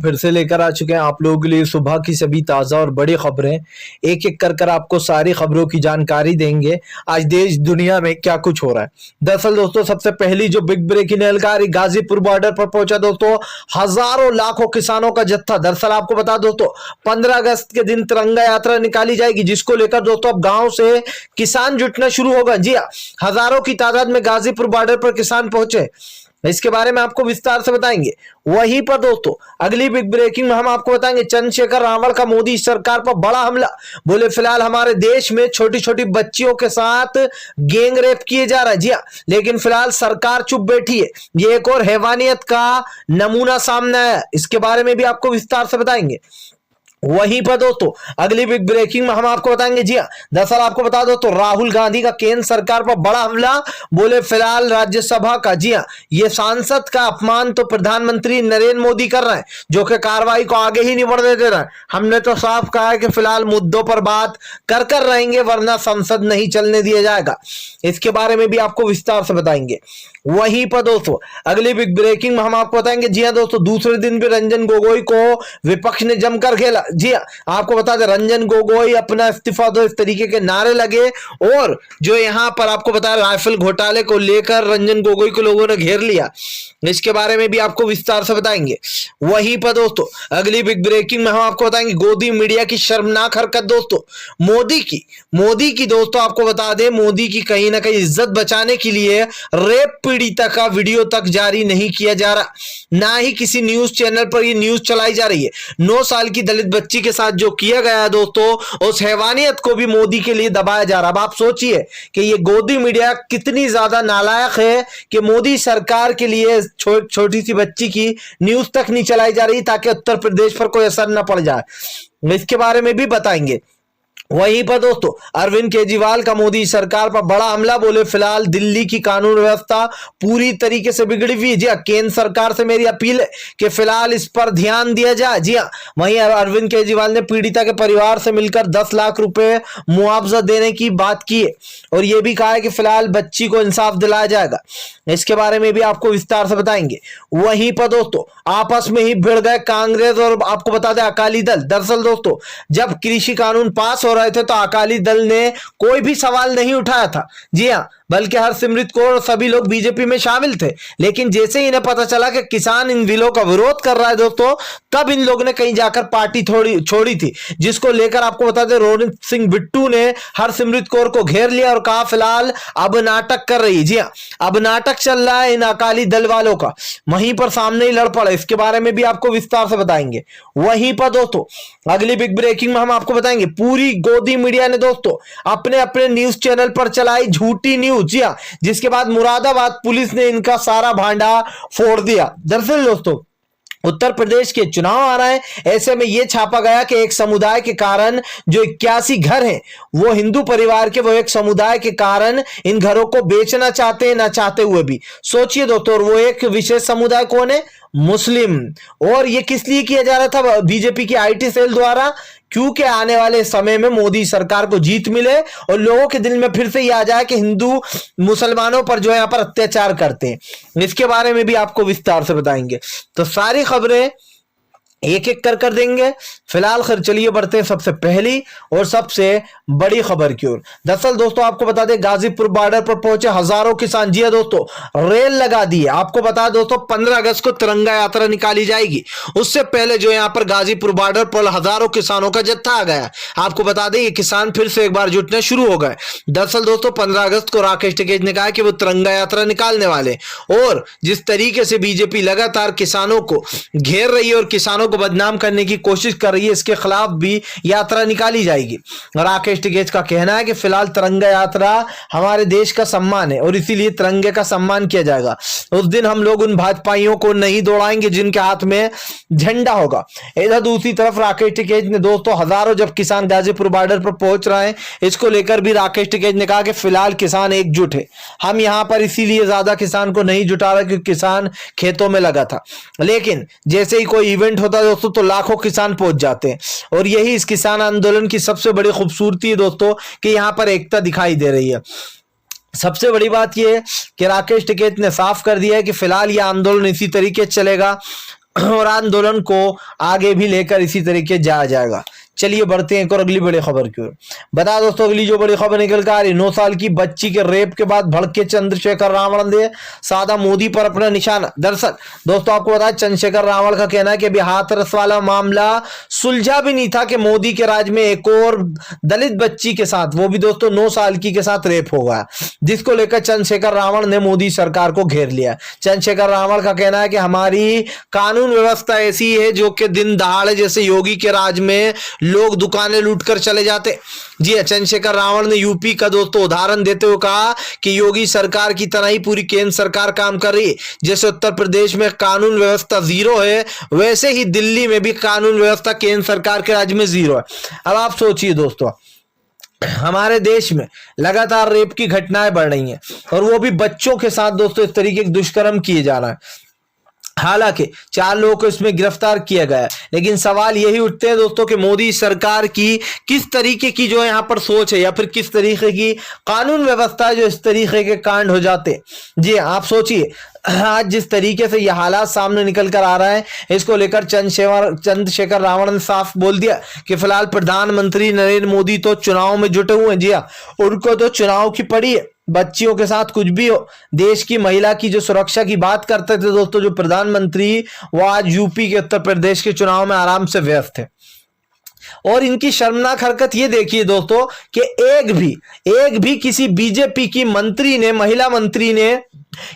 फिर से लेकर आ चुके हैं आप लोगों के लिए सुबह की सभी ताज़ा और बड़ी खबरें। एक एक कर आपको सारी खबरों की जानकारी देंगे आज देश दुनिया में क्या कुछ हो रहा है। दरअसल दोस्तों सबसे पहली जो बिग ब्रेकिंग जानकारी गाजीपुर बॉर्डर पर पहुंचा दोस्तों हजारों लाखों किसानों का जत्था। दरअसल आपको बता दोस्तों 15 अगस्त के दिन तिरंगा यात्रा निकाली जाएगी जिसको लेकर दोस्तों अब गांव से किसान जुटना शुरू होगा। जी हाँ, हजारों की तादाद में गाजीपुर बॉर्डर पर किसान पहुंचे, इसके बारे में आपको विस्तार से बताएंगे। वहीं पर दोस्तों अगली बिग ब्रेकिंग में हम आपको बताएंगे चंद्रशेखर रावण का मोदी सरकार पर बड़ा हमला। बोले फिलहाल हमारे देश में छोटी छोटी बच्चियों के साथ गैंग रेप किए जा रहा है। जी हाँ, लेकिन फिलहाल सरकार चुप बैठी है। ये एक और हैवानियत का नमूना सामने आया, इसके बारे में भी आपको विस्तार से बताएंगे। वहीं पर दोस्तों अगली बिग ब्रेकिंग में हम आपको बताएंगे। जी हाँ, दरअसल आपको बता दो तो राहुल गांधी का केंद्र सरकार पर बड़ा हमला। बोले फिलहाल राज्यसभा का, जी हाँ, ये सांसद का अपमान तो प्रधानमंत्री नरेंद्र मोदी कर रहे हैं जो कि कार्रवाई को आगे ही नहीं बढ़ने दे रहा है। हमने तो साफ कहा है कि फिलहाल मुद्दों पर बात कर रहेंगे वरना संसद नहीं चलने दिया जाएगा। इसके बारे में भी आपको विस्तार से बताएंगे। वहीं पर दोस्तों अगली बिग ब्रेकिंग में हम आपको बताएंगे। जी हाँ दोस्तों, दूसरे दिन भी रंजन गोगोई को विपक्ष ने जमकर खेला। जी हाँ, आपको बता दें रंजन गोगोई अपना इस्तीफा दो इस तरीके के नारे लगे और जो यहां पर आपको बता राफेल घोटाले को लेकर रंजन गोगोई को लोगों ने घेर लिया। इसके बारे में भी आपको विस्तार से बताएंगे। वहीं पर दोस्तों अगली बिग ब्रेकिंग में हम आपको बताएंगे गोदी मीडिया की शर्मनाक हरकत। दोस्तों मोदी की दोस्तों आपको बता दें मोदी की कहीं ना कहीं इज्जत बचाने के लिए रेप पीड़िता का वीडियो तक जारी नहीं किया जा रहा, ना ही किसी न्यूज चैनल पर ये न्यूज चलाई जा रही है। 9 साल की दलित बच्ची के साथ जो किया गया है दोस्तों उस हैवानियत को भी मोदी के लिए दबाया जा रहा है। अब आप सोचिए कि ये गोदी मीडिया कितनी ज्यादा नालायक है कि मोदी सरकार के लिए छोटी सी बच्ची की न्यूज तक नहीं चलाई जा रही ताकि उत्तर प्रदेश पर कोई असर न पड़ जाए। इसके बारे में भी बताएंगे। वहीं पर दोस्तों अरविंद केजरीवाल का मोदी सरकार पर बड़ा हमला। बोले फिलहाल दिल्ली की कानून व्यवस्था पूरी तरीके से बिगड़ी हुई है। जी हाँ, केंद्र सरकार से मेरी अपील है कि फिलहाल इस पर ध्यान दिया जाए। जी हाँ, वहीं अरविंद केजरीवाल ने पीड़िता के परिवार से मिलकर 10 लाख रुपए मुआवजा देने की बात की है और यह भी कहा है कि फिलहाल बच्ची को इंसाफ दिलाया जाएगा। इसके बारे में भी आपको विस्तार से बताएंगे। वहीं पर दोस्तों आपस में ही भिड़ गए कांग्रेस और आपको बता दें अकाली दल। दरअसल दोस्तों जब कृषि कानून पास हो रहे थे तो अकाली दल ने कोई भी सवाल नहीं उठाया था। जी हाँ, बल्कि हरसिमरत कौर और सभी लोग बीजेपी में शामिल थे, लेकिन जैसे ही इन्हें पता चला कि किसान इन बिलों का विरोध कर रहा है दोस्तों तब इन लोगों ने कहीं जाकर पार्टी छोड़ी थी, जिसको लेकर आपको बता दें रोहित सिंह बिट्टू ने हरसिमरत कौर को घेर लिया और कहा फिलहाल अब नाटक कर रही है। जी हाँ, अब नाटक चल रहा है इन अकाली दल वालों का, वहीं पर सामने ही लड़ पड़े। इसके बारे में भी आपको विस्तार से बताएंगे। वहीं पर दोस्तों अगली बिग ब्रेकिंग में हम आपको बताएंगे पूरी गोदी मीडिया ने दोस्तों अपने अपने न्यूज चैनल पर चलाई झूठी न्यूज। जी हाँ, जिसके बाद मुरादाबाद पुलिस ने इनका सारा भांडा फोड़ दिया। दरअसल दोस्तों उत्तर प्रदेश के चुनाव आ रहे हैं, ऐसे में यह छापा गया कि एक समुदाय के कारण जो 81 घर हैं वो हिंदू परिवार के, वो एक समुदाय के कारण इन घरों को बेचना चाहते हैं ना चाहते हुए भी। सोचिए दोस्तों, वो एक विशेष समुदाय कौन है? मुस्लिम। और ये किस लिए किया जा रहा था? बीजेपी की आईटी सेल द्वारा, क्योंकि आने वाले समय में मोदी सरकार को जीत मिले और लोगों के दिल में फिर से ये आ जाए कि हिंदू मुसलमानों पर जो है यहाँ पर अत्याचार करते हैं। इसके बारे में भी आपको विस्तार से बताएंगे। तो सारी खबरें एक एक कर देंगे। फिलहाल खैर चलिए बढ़ते हैं सबसे पहली और सबसे बड़ी खबर की ओर। दरअसल दोस्तों आपको बता दें गाजीपुर बॉर्डर पर पहुंचे हजारों किसान। जी दोस्तों रेल लगा दी है। आपको बता दोस्तों 15 अगस्त को तिरंगा यात्रा निकाली जाएगी, उससे पहले जो यहाँ पर गाजीपुर बॉर्डर पर हजारों किसानों का जत्था आ गया। आपको बता दें ये किसान फिर से एक बार जुटने शुरू हो गए। दरअसल दोस्तों 15 अगस्त को राकेश टिकैत ने कहा कि वो तिरंगा यात्रा निकालने वाले, और जिस तरीके से बीजेपी लगातार किसानों को घेर रही है और किसानों को बदनाम करने की कोशिश कर रही है, इसके खिलाफ भी यात्रा निकाली जाएगी। राकेश टिकैत का कहना है कि फिलहाल तिरंगा यात्रा हमारे देश का सम्मान है और इसीलिए तिरंगे का सम्मान किया जाएगा। उस दिन हम लोग उन भाजपाइयों को नहीं दौड़ाएंगे जिनके हाथ में झंडा होगा। इधर दूसरी तरफ राकेश टिकैत ने दोस्तों हजारों जब किसान गाजीपुर बॉर्डर पर पहुंच रहे हैं, इसको लेकर भी राकेश टिकैत ने कहा कि फिलहाल किसान एकजुट है। हम यहां पर इसीलिए ज्यादा किसान को नहीं जुटा रहे क्योंकि किसान खेतों में लगा था, लेकिन जैसे ही कोई इवेंट होता है दोस्तों तो लाखों किसान पहुंच जाते हैं। और यही इस किसान आंदोलन की सबसे बड़ी खूबसूरती है दोस्तों कि यहां पर एकता दिखाई दे रही है। सबसे बड़ी बात यह है कि राकेश टिकैत ने साफ कर दिया है कि फिलहाल यह आंदोलन इसी तरीके से चलेगा और आंदोलन को आगे भी लेकर इसी तरीके जाया जाएगा। चलिए बढ़ते हैं एक और अगली बड़ी खबर की ओर। बता दोस्तों अगली जो बड़ी खबर निकल कर आ रही, 9 साल की बच्ची के रेप के बाद भड़के चंद्रशेखर रावण ने साधा मोदी पर अपना निशाना। दरअसल दोस्तों आपको बता चंद्रशेखर रावण का कहना है कि अभी हाथरस वाला मामला सुलझा भी नहीं था कि मोदी के राज में एक और दलित बच्ची के साथ, वो भी दोस्तों 9 साल की के साथ रेप हो गया, जिसको लेकर चंद्रशेखर रावण ने मोदी सरकार को घेर लिया। चंद्रशेखर रावण का कहना है कि हमारी कानून व्यवस्था ऐसी है जो कि दिन दहाड़े जैसे योगी के राज में लोग दुकानें लूटकर चले जाते। जी चंद्रशेखर रावण ने यूपी का दोस्तों उदाहरण देते हुए कहा कि योगी सरकार की तरह ही पूरी केंद्र सरकार काम कर रही है। जैसे उत्तर प्रदेश में कानून व्यवस्था जीरो है, वैसे ही दिल्ली में भी कानून व्यवस्था केंद्र सरकार के राज्य में जीरो है। अब आप सोचिए दोस्तों, हमारे देश में लगातार रेप की घटनाएं बढ़ रही हैं और वो भी बच्चों के साथ दोस्तों इस तरीके के दुष्कर्म किए जा रहा है। हालांकि 4 लोगों को इसमें गिरफ्तार किया गया है, लेकिन सवाल यही उठते हैं दोस्तों कि मोदी सरकार की किस तरीके की जो यहाँ पर सोच है या फिर किस तरीके की कानून व्यवस्था है जो इस तरीके के कांड हो जाते। जी आप सोचिए, आज जिस तरीके से यह हालात सामने निकल कर आ रहा है, इसको लेकर चंद्रशेखर रावण ने साफ बोल दिया कि फिलहाल प्रधानमंत्री नरेंद्र मोदी तो चुनाव में जुटे हुए हैं। जी हाँ, उनको तो चुनाव की पड़ी है, बच्चियों के साथ कुछ भी हो। देश की महिला की जो सुरक्षा की बात करते थे दोस्तों जो प्रधानमंत्री, वो आज यूपी के उत्तर प्रदेश के चुनाव में आराम से व्यस्त है। और इनकी शर्मनाक हरकत ये देखिए दोस्तों कि एक भी किसी बीजेपी की मंत्री ने, महिला मंत्री ने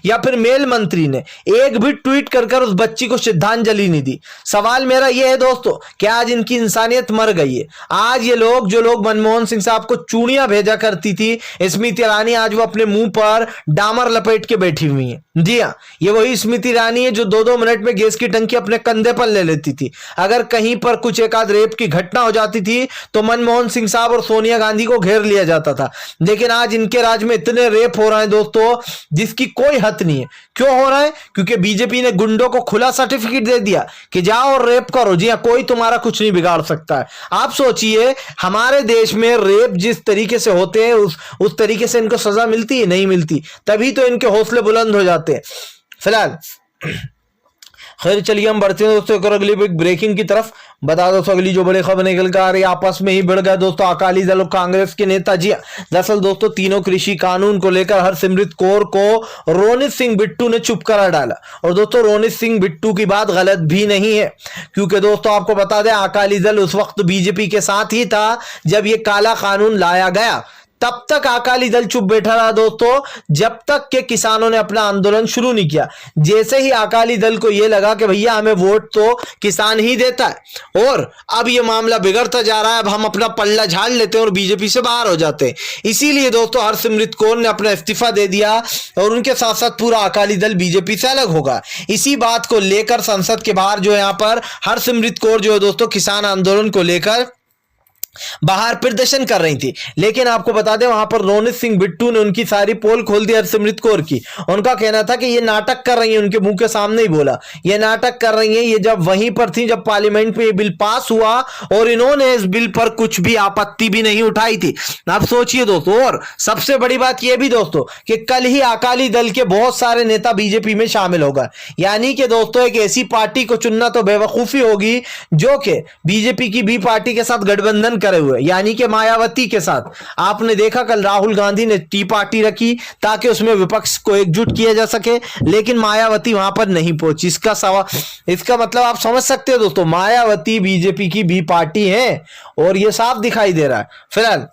या फिर मेल मंत्री ने एक भी ट्वीट कर उस बच्ची को श्रद्धांजलि नहीं दी। सवाल मेरा यह है दोस्तों कि आज इनकी इंसानियत मर गई है। आज ये लोग जो लोग मनमोहन सिंह साहब को चूड़ियां भेजा करती थी स्मृति ईरानी, आज वो अपने मुंह पर डामर लपेट के बैठी हुई है। जी हाँ, ये वही स्मृति ईरानी है जो 2-2 मिनट में गैस की टंकी अपने कंधे पर ले लेती थी। अगर कहीं पर कुछ एक आध रेप की घटना हो जाती थी तो मनमोहन सिंह साहब और सोनिया गांधी को घेर लिया जाता था। लेकिन आज इनके राज में इतने रेप हो रहे हैं दोस्तों जिसकी कोई हद नहीं है। क्यों हो रहा है? क्योंकि बीजेपी ने गुंडों को खुला सर्टिफिकेट दे दिया कि जाओ और रेप करो। जी हाँ, कोई तुम्हारा कुछ नहीं बिगाड़ सकता है। आप सोचिए, हमारे देश में रेप जिस तरीके से होते हैं उस तरीके से इनको सजा मिलती है? नहीं मिलती। तभी तो इनके हौसले बुलंद हो जाते हैं। फिलहाल खैर चलिए हम बढ़ते हैं दोस्तों एक और अगली बिग ब्रेकिंग की तरफ। बता दोस्तों अगली जो बड़ी खबर निकल कर आ रही है, आपस में ही भिड़ गए दोस्तों अकाली दल और कांग्रेस के नेता। जी दरअसल दोस्तों तीनों कृषि कानून को लेकर हरसिमरत कौर को रोनित सिंह बिट्टू ने चुप करा डाला। और दोस्तों रोनित सिंह बिट्टू की बात गलत भी नहीं है, क्योंकि दोस्तों आपको बता दें अकाली दल उस वक्त बीजेपी के साथ ही था जब ये काला कानून लाया गया। तब तक अकाली दल चुप बैठा रहा दोस्तों जब तक के किसानों ने अपना आंदोलन शुरू नहीं किया। जैसे ही अकाली दल को यह लगा कि भैया हमें वोट तो किसान ही देता है और अब यह मामला बिगड़ता जा रहा है, अब हम अपना पल्ला झाड़ लेते हैं और बीजेपी से बाहर हो जाते हैं। इसीलिए दोस्तों हरसिमरत कौर ने अपना इस्तीफा दे दिया और उनके साथ साथ पूरा अकाली दल बीजेपी से अलग होगा। इसी बात को लेकर संसद के बाहर जो यहाँ पर हरसिमरत कौर जो है दोस्तों किसान आंदोलन को लेकर बाहर प्रदर्शन कर रही थी। लेकिन आपको बता दें वहां पर रोनित सिंह बिट्टू ने उनकी सारी पोल खोल दी हरसिमरत कौर की। उनका कहना था कि ये नाटक कर रही है, उनके मुंह के सामने ही बोला ये नाटक कर रही है। ये जब वहीं पर थी जब पार्लियामेंट में ये बिल पास हुआ और इन्होंने इस बिल पर कुछ भी आपत्ति भी नहीं उठाई थी। आप सोचिए दोस्तों, और सबसे बड़ी बात यह भी दोस्तों कि कल ही अकाली दल के बहुत सारे नेता बीजेपी में शामिल होगा। यानी कि दोस्तों एक ऐसी पार्टी को चुनना तो बेवकूफी होगी जो कि बीजेपी की बी पार्टी के साथ गठबंधन करे हुए, यानी कि मायावती के साथ। आपने देखा कल राहुल गांधी ने टी पार्टी रखी ताकि उसमें विपक्ष को एकजुट किया जा सके, लेकिन मायावती वहां पर नहीं पहुंची। इसका मतलब आप समझ सकते हो दोस्तों, मायावती बीजेपी की भी पार्टी है और यह साफ दिखाई दे रहा है। फिलहाल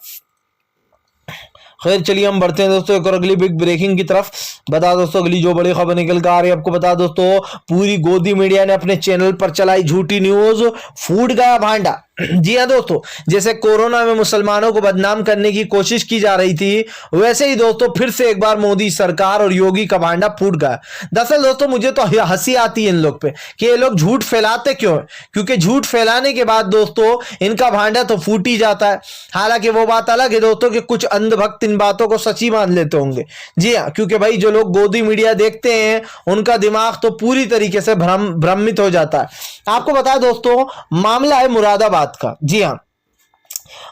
खैर चलिए हम बढ़ते हैं दोस्तों एक और अगली बिग ब्रेकिंग की तरफ। बता दोस्तों अगली जो बड़ी खबर निकल कर आ रही है, आपको बता दोस्तों पूरी गोदी मीडिया ने अपने चैनल पर चलाई झूठी न्यूज, फूट गया भांडा। जी हाँ दोस्तों, जैसे कोरोना में मुसलमानों को बदनाम करने की कोशिश की जा रही थी, वैसे ही दोस्तों फिर से एक बार मोदी सरकार और योगी का भांडा फूट गया। दरअसल दोस्तों मुझे तो हंसी आती है इन लोग पे कि ये लोग झूठ फैलाते क्यों है, क्योंकि झूठ फैलाने के बाद दोस्तों इनका भांडा तो फूट ही जाता है। हालांकि वो बात अलग है दोस्तों कि कुछ अंधभक्त इन बातों को सच्ची मान लेते होंगे। जी हाँ, क्योंकि भाई जो लोग गोदी मीडिया देखते हैं उनका दिमाग तो पूरी तरीके से भ्रमित हो जाता है। आपको बता दोस्तों मामला है मुरादाबाद का। जी हाँ,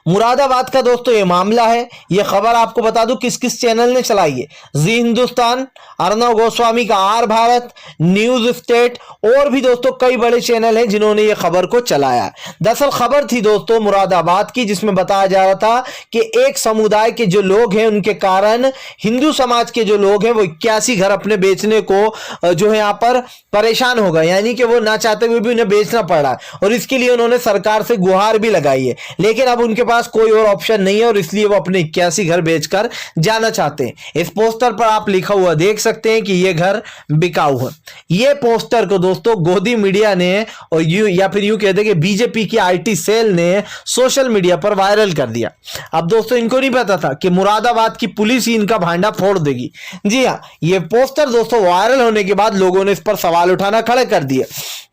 मुरादाबाद का दोस्तों ये मामला है। ये खबर आपको बता दूं किस किस चैनल ने चलाई है। जी हिंदुस्तान, अर्नव गोस्वामी का आर भारत, न्यूज स्टेट और भी दोस्तों कई बड़े चैनल हैं जिन्होंने ये खबर को चलाया। दरअसल खबर थी दोस्तों मुरादाबाद की, जिसमें बताया जा रहा था कि एक समुदाय के जो लोग हैं उनके कारण हिंदू समाज के जो लोग हैं वो 81 घर अपने बेचने को जो है यहाँ पर परेशान हो गए, यानी कि वो ना चाहते हुए भी उन्हें बेचना पड़ा और इसके लिए उन्होंने सरकार से गुहार भी लगाई है। लेकिन अब उनके पास कोई और ऑप्शन नहीं है और इसलिए वो अपने 81 घर बेचकर जाना चाहते हैं। इस पोस्टर पर आप लिखा हुआ देख सकते हैं कि ये घर बिकाऊ है। ये पोस्टर को दोस्तों गोदी मीडिया ने और या फिर यूं कहते हैं कि बीजेपी की आईटी सेल ने सोशल मीडिया पर वायरल कर दिया। अब दोस्तों इनको नहीं पता था कि मुरादाबाद की पुलिस ही इनका भांडा फोड़ देगी। जी हाँ, ये पोस्टर दोस्तों वायरल होने के बाद लोगों ने इस पर सवाल उठाना खड़े कर दिए।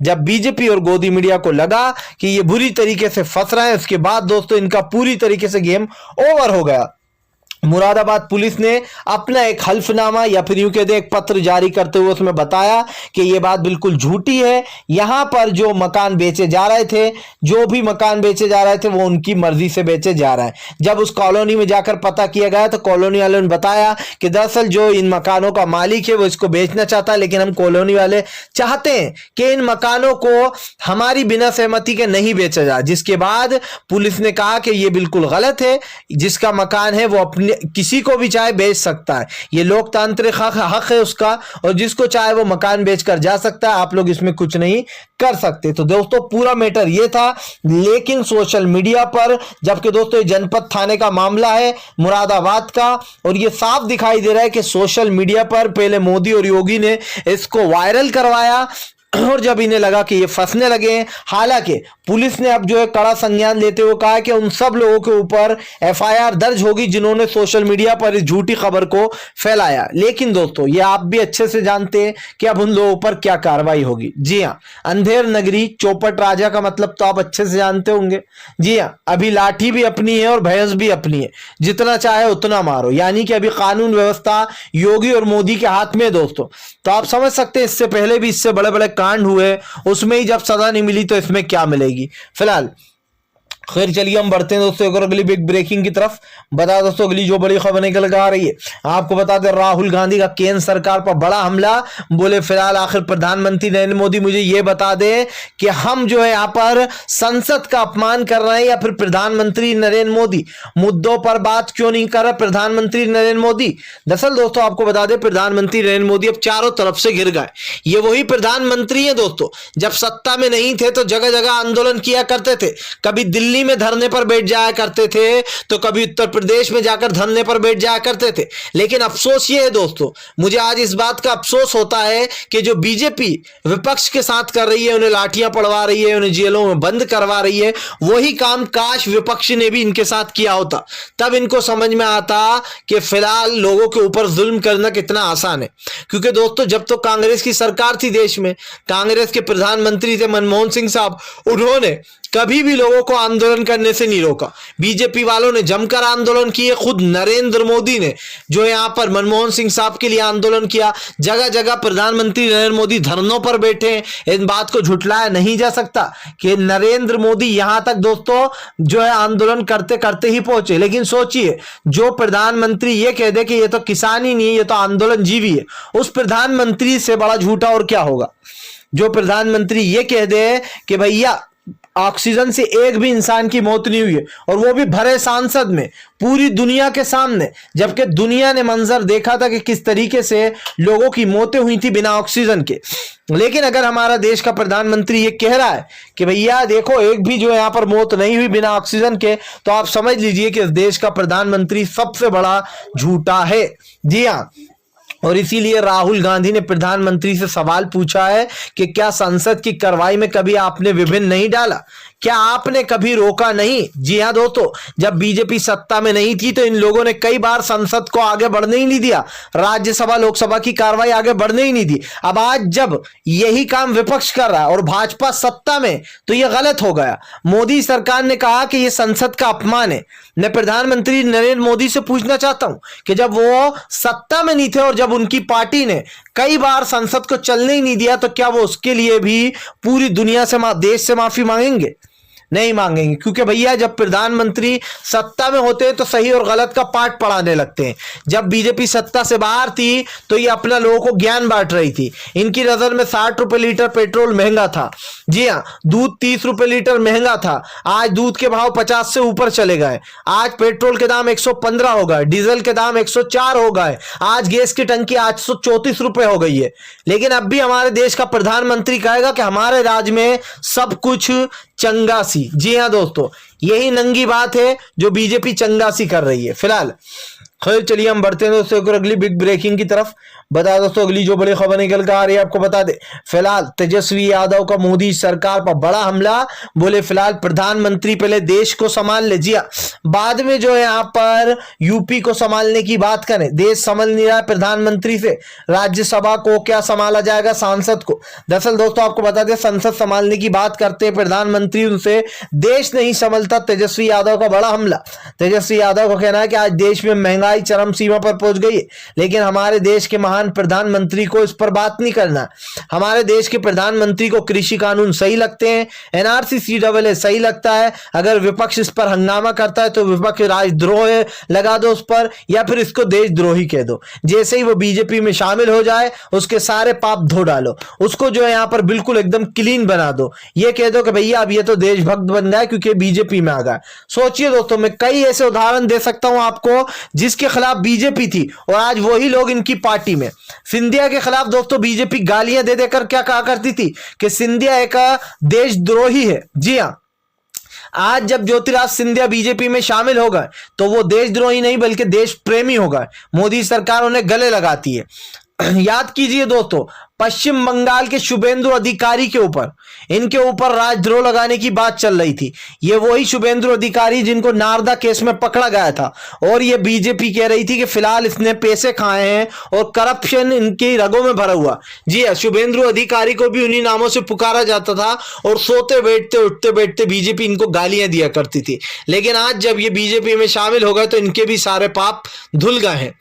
जब बीजेपी और गोदी मीडिया को लगा कि ये बुरी तरीके से फंस रहा है, उसके बाद दोस्तों इनका पूरी तरीके से गेम ओवर हो गया। मुरादाबाद पुलिस ने अपना एक हल्फनामा या फिर यूं कहते हैं एक पत्र जारी करते हुए उसमें बताया कि यह बात बिल्कुल झूठी है। यहां पर जो मकान बेचे जा रहे थे, जो भी मकान बेचे जा रहे थे वो उनकी मर्जी से बेचे जा रहे हैं। जब उस कॉलोनी में जाकर पता किया गया तो कॉलोनी वालों ने बताया कि दरअसल जो इन मकानों का मालिक है वो इसको बेचना चाहता है, लेकिन हम कॉलोनी वाले चाहते हैं कि इन मकानों को हमारी बिना सहमति के नहीं बेचा जाए। जिसके बाद पुलिस ने कहा कि यह बिल्कुल गलत है, जिसका मकान है वो अपने किसी को भी चाहे बेच सकता है, ये लोकतांत्रिक हक है उसका, और जिसको चाहे वो मकान बेचकर जा सकता है, आप लोग इसमें कुछ नहीं कर सकते। तो दोस्तों पूरा मैटर ये था। लेकिन सोशल मीडिया पर, जबकि दोस्तों ये जनपद थाने का मामला है मुरादाबाद का, और ये साफ दिखाई दे रहा है कि सोशल मीडिया पर पहले मोदी और योगी ने इसको वायरल करवाया और जब इन्हें लगा कि ये फंसने लगे हैं, हालांकि पुलिस ने अब जो है कड़ा संज्ञान लेते हुए कहा कि उन सब लोगों के ऊपर एफआईआर दर्ज होगी जिन्होंने सोशल मीडिया पर इस झूठी खबर को फैलाया। लेकिन दोस्तों ये आप भी अच्छे से जानते हैं कि अब उन लोगों पर क्या कार्रवाई होगी। जी हाँ, अंधेर नगरी चौपट राजा का मतलब तो आप अच्छे से जानते होंगे। जी हाँ, अभी लाठी भी अपनी है और भैंस भी अपनी है, जितना चाहे उतना मारो, यानी कि अभी कानून व्यवस्था योगी और मोदी के हाथ में है दोस्तों। तो आप समझ सकते हैं इससे पहले भी इससे बड़े बड़े कांड हुए, उसमें ही जब सजा नहीं मिली तो इसमें क्या मिलेगी। फिलहाल खैर चलिए हम बढ़ते हैं दोस्तों एक और अगली बिग ब्रेकिंग की तरफ। बता दोस्तों अगली जो बड़ी खबर निकल कर आ रही है, आपको बता दें राहुल गांधी का केंद्र सरकार पर बड़ा हमला। बोले फिलहाल आखिर प्रधानमंत्री नरेंद्र मोदी मुझे ये बता दे कि हम जो है यहाँ पर संसद का अपमान कर रहे हैं या फिर प्रधानमंत्री नरेंद्र मोदी, मुद्दों पर बात क्यों नहीं कर रहे प्रधानमंत्री नरेंद्र मोदी। दरअसल दोस्तों आपको बता दें प्रधानमंत्री नरेंद्र मोदी अब चारों तरफ से गिर गए। ये वही प्रधानमंत्री है दोस्तों, जब सत्ता में नहीं थे तो जगह जगह आंदोलन किया करते थे, कभी दिल्ली में धरने पर बैठ जाया करते थे तो कभी उत्तर प्रदेश में जाकर धरने पर बैठ जाया करते थे। लेकिन अफसोस ये है दोस्तों, मुझे आज इस बात का अफसोस होता है कि जो बीजेपी विपक्ष के साथ कर रही है, उन्हें लाठियां पड़वा रही है, उन्हें जेलों में बंद करवा रही है, वही काम काश विपक्ष ने भी इनके साथ किया होता, तब इनको समझ में आता कि फिलहाल लोगों के ऊपर जुल्म करना कितना आसान है। क्योंकि दोस्तों जब तो कांग्रेस की सरकार थी देश में, कांग्रेस के प्रधानमंत्री थे मनमोहन सिंह साहब, उन्होंने कभी भी लोगों को आंदोलन करने से नहीं रोका। बीजेपी वालों ने जमकर आंदोलन किए, खुद नरेंद्र मोदी ने जो है यहाँ पर मनमोहन सिंह साहब के लिए आंदोलन किया, जगह जगह प्रधानमंत्री नरेंद्र मोदी धरनों पर बैठे। इन बात को झुटलाया नहीं जा सकता कि नरेंद्र मोदी यहां तक दोस्तों जो है आंदोलन करते करते ही पहुंचे। लेकिन सोचिए, जो प्रधानमंत्री ये कह दे कि ये तो किसान ही नहीं है, ये तो आंदोलन जीवी है, उस प्रधानमंत्री से बड़ा झूठा और क्या होगा। जो प्रधानमंत्री ये कह दे कि भैया ऑक्सीजन से एक भी इंसान की मौत नहीं हुई है, और वो भी भरे सांसद में पूरी दुनिया के सामने, जबकि दुनिया ने मंजर देखा था कि किस तरीके से लोगों की मौतें हुई थी बिना ऑक्सीजन के। लेकिन अगर हमारा देश का प्रधानमंत्री ये कह रहा है कि भैया देखो एक भी जो है यहाँ पर मौत नहीं हुई बिना ऑक्सीजन के, तो आप समझ लीजिए कि इस देश का प्रधानमंत्री सबसे बड़ा झूठा है। जी हाँ, और इसीलिए राहुल गांधी ने प्रधानमंत्री से सवाल पूछा है कि क्या संसद की कार्रवाई में कभी आपने विभिन्न नहीं डाला, क्या आपने कभी रोका नहीं। जी हां दोस्तों, जब बीजेपी सत्ता में नहीं थी तो इन लोगों ने कई बार संसद को आगे बढ़ने ही नहीं दिया, राज्यसभा लोकसभा की कार्रवाई आगे बढ़ने ही नहीं दी। अब आज जब यही काम विपक्ष कर रहा है और भाजपा सत्ता में, तो यह गलत हो गया। मोदी सरकार ने कहा कि यह संसद का अपमान है। मैं प्रधानमंत्री नरेंद्र मोदी से पूछना चाहता हूं कि जब वो सत्ता में नहीं थे और जब उनकी पार्टी ने कई बार संसद को चलने ही नहीं दिया, तो क्या वो उसके लिए भी पूरी दुनिया से देश से माफी मांगेंगे? नहीं मांगेंगे, क्योंकि भैया जब प्रधानमंत्री सत्ता में होते हैं तो सही और गलत का पाठ पढ़ाने लगते हैं। जब बीजेपी सत्ता से बाहर थी तो ये अपना लोगों को ज्ञान बांट रही थी। इनकी नजर में 60 रुपए लीटर पेट्रोल महंगा था। जी हाँ, दूध 30 रुपए लीटर महंगा था, आज दूध के भाव 50 से ऊपर चले गए। आज पेट्रोल के दाम 115 हो गए, डीजल के दाम 104 हो गए, आज गैस की टंकी 834 रुपए हो गई है। लेकिन अब भी हमारे देश का प्रधानमंत्री कहेगा कि हमारे राज्य में सब कुछ चंगासी। जी हाँ दोस्तों, यही नंगी बात है जो बीजेपी चंगासी कर रही है फिलहाल। खैर चलिए हम बढ़ते हैं दोस्तों एक और अगली बिग ब्रेकिंग की तरफ। बता दोस्तों अगली जो बड़ी खबर निकल कर आ रही है आपको बता दे, फिलहाल तेजस्वी यादव का मोदी सरकार पर बड़ा हमला। बोले फिलहाल प्रधानमंत्री पहले देश को संभाल ले, जी बाद में जो है यहाँ पर यूपी को संभालने की बात करें। देश संभल नहीं रहा है प्रधानमंत्री से, राज्यसभा को क्या संभाला जाएगा, सांसद को। दरअसल दोस्तों आपको बता दें, संसद संभालने की बात करते हैं प्रधानमंत्री, उनसे देश नहीं संभलता। तेजस्वी यादव का बड़ा हमला। तेजस्वी यादव का कहना है कि आज देश में महंगाई चरम सीमा पर पहुंच गई है, लेकिन हमारे देश के महान प्रधानमंत्री को इस पर बात नहीं करना। हमारे देश के प्रधानमंत्री को कृषि कानून सही लगते हैं, एनआरसी सीएए सही लगता है। अगर विपक्ष इस पर हंगामा करता है तो विपक्ष राजद्रोह लगा दो उस पर, या फिर इसको देशद्रोही कह दो। जैसे ही वो बीजेपी में शामिल हो जाए उसके सारे पाप धो डालो, उसको जो है यहां पर बिल्कुल एकदम क्लीन बना दो। ये कह दो कि भैया अब ये तो देशभक्त बन गया क्योंकि बीजेपी में आ गया। सोचिए दोस्तों, मैं कई ऐसे उदाहरण दे सकता हूं आपको जिसके खिलाफ बीजेपी थी और आज वही लोग इनकी पार्टी में। सिंधिया के खिलाफ दोस्तों बीजेपी गालियां दे देकर क्या कहा करती थी कि सिंधिया एक देशद्रोही है। जी हां, आज जब ज्योतिराज सिंधिया बीजेपी में शामिल हो गए तो वो देशद्रोही नहीं बल्कि देश प्रेमी हो गए। मोदी सरकार उन्हें गले लगाती है। याद कीजिए दोस्तों, पश्चिम बंगाल के शुभेंदु अधिकारी के ऊपर, इनके ऊपर राजद्रोह लगाने की बात चल रही थी। ये वही शुभेंदु अधिकारी जिनको नारदा केस में पकड़ा गया था, और ये बीजेपी कह रही थी कि फिलहाल इसने पैसे खाए हैं और करप्शन इनकी रगों में भरा हुआ। जी हाँ, शुभेंदु अधिकारी को भी उन्हीं नामों से पुकारा जाता था और सोते बैठते उठते बैठते बीजेपी इनको गालियां दिया करती थी। लेकिन आज जब ये बीजेपी में शामिल हो गए तो इनके भी सारे पाप धुल गए हैं।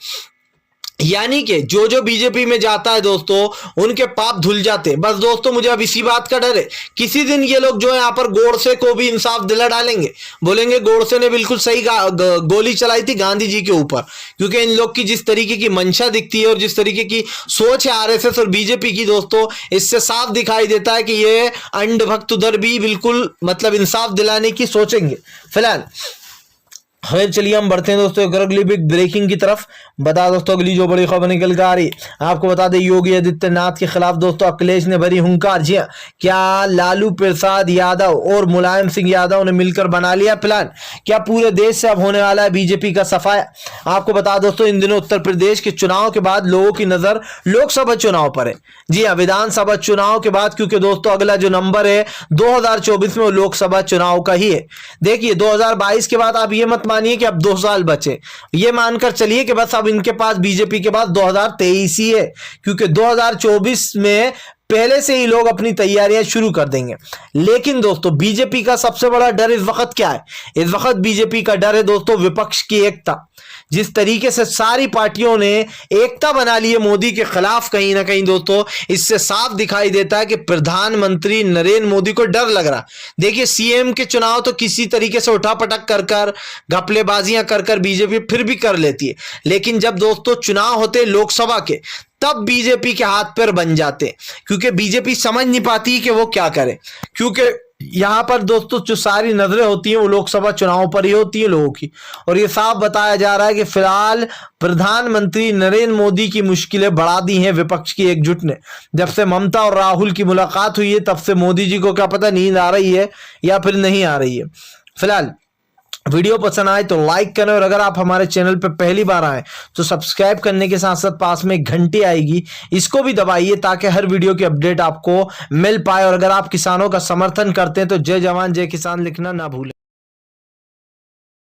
यानी कि जो जो बीजेपी में जाता है दोस्तों उनके पाप धुल जाते हैं। बस दोस्तों मुझे अब इसी बात का डर है, किसी दिन ये लोग जो है यहाँ पर गोडसे को भी इंसाफ दिला डालेंगे, बोलेंगे गोडसे ने बिल्कुल सही गोली चलाई थी गांधी जी के ऊपर। क्योंकि इन लोग की जिस तरीके की मंशा दिखती है और जिस तरीके की सोच है आरएसएस और बीजेपी की दोस्तों, इससे साफ दिखाई देता है कि ये अंधभक्त उधर भी बिल्कुल मतलब इंसाफ दिलाने की सोचेंगे फिलहाल। खैर चलिए हम बढ़ते हैं दोस्तों एक अगली बिग ब्रेकिंग की तरफ। बता दोस्तों अगली जो बड़ी खबर निकल कर आ रही आपको बता दें, योगी आदित्यनाथ के खिलाफ दोस्तों अखिलेश ने भरी हुंकार। जी हाँ, क्या लालू प्रसाद यादव और मुलायम सिंह यादव ने मिलकर बना लिया प्लान? क्या पूरे देश से अब होने वाला है बीजेपी का सफाया? आपको बता दोस्तों, इन दिनों उत्तर प्रदेश के चुनाव के बाद लोगों की नजर लोकसभा चुनाव पर है। जी हाँ, विधानसभा चुनाव के बाद, क्योंकि दोस्तों अगला जो नंबर है 2024 में वो लोकसभा चुनाव का ही है। देखिए 2022 के बाद आप ये मत मानिए कि अब 2 साल बचे, ये मानकर चलिए कि बस अब इनके पास बीजेपी के बाद 2023 ही है, क्योंकि 2024 में पहले से ही लोग अपनी तैयारियां शुरू कर देंगे। लेकिन दोस्तों बीजेपी का सबसे बड़ा डर इस वक्त क्या है? इस वक्त बीजेपी का डर है दोस्तों विपक्ष की एकता। जिस तरीके से सारी पार्टियों ने एकता बना ली है मोदी के खिलाफ, कहीं ना कहीं दोस्तों इससे साफ दिखाई देता है कि प्रधानमंत्री नरेंद्र मोदी को डर लग रहा। देखिए सीएम के चुनाव तो किसी तरीके से उठापटक कर घपलेबाजियां कर बीजेपी फिर भी कर लेती है, लेकिन जब दोस्तों चुनाव होते लोकसभा के तब बीजेपी के हाथ पैर बन जाते, क्योंकि बीजेपी समझ नहीं पाती कि वो क्या करे। क्योंकि यहां पर दोस्तों जो सारी नजरें होती हैं वो लोकसभा चुनाव पर ही होती है लोगों की, और ये साफ बताया जा रहा है कि फिलहाल प्रधानमंत्री नरेंद्र मोदी की मुश्किलें बढ़ा दी हैं विपक्ष की एकजुट ने। जब से ममता और राहुल की मुलाकात हुई है तब से मोदी जी को क्या पता नींद आ रही है या फिर नहीं आ रही है। फिलहाल वीडियो पसंद आए तो लाइक करें, और अगर आप हमारे चैनल पर पहली बार आए तो सब्सक्राइब करने के साथ साथ पास में एक घंटी आएगी, इसको भी दबाइए ताकि हर वीडियो की अपडेट आपको मिल पाए। और अगर आप किसानों का समर्थन करते हैं तो जय जवान जय किसान लिखना ना भूलें।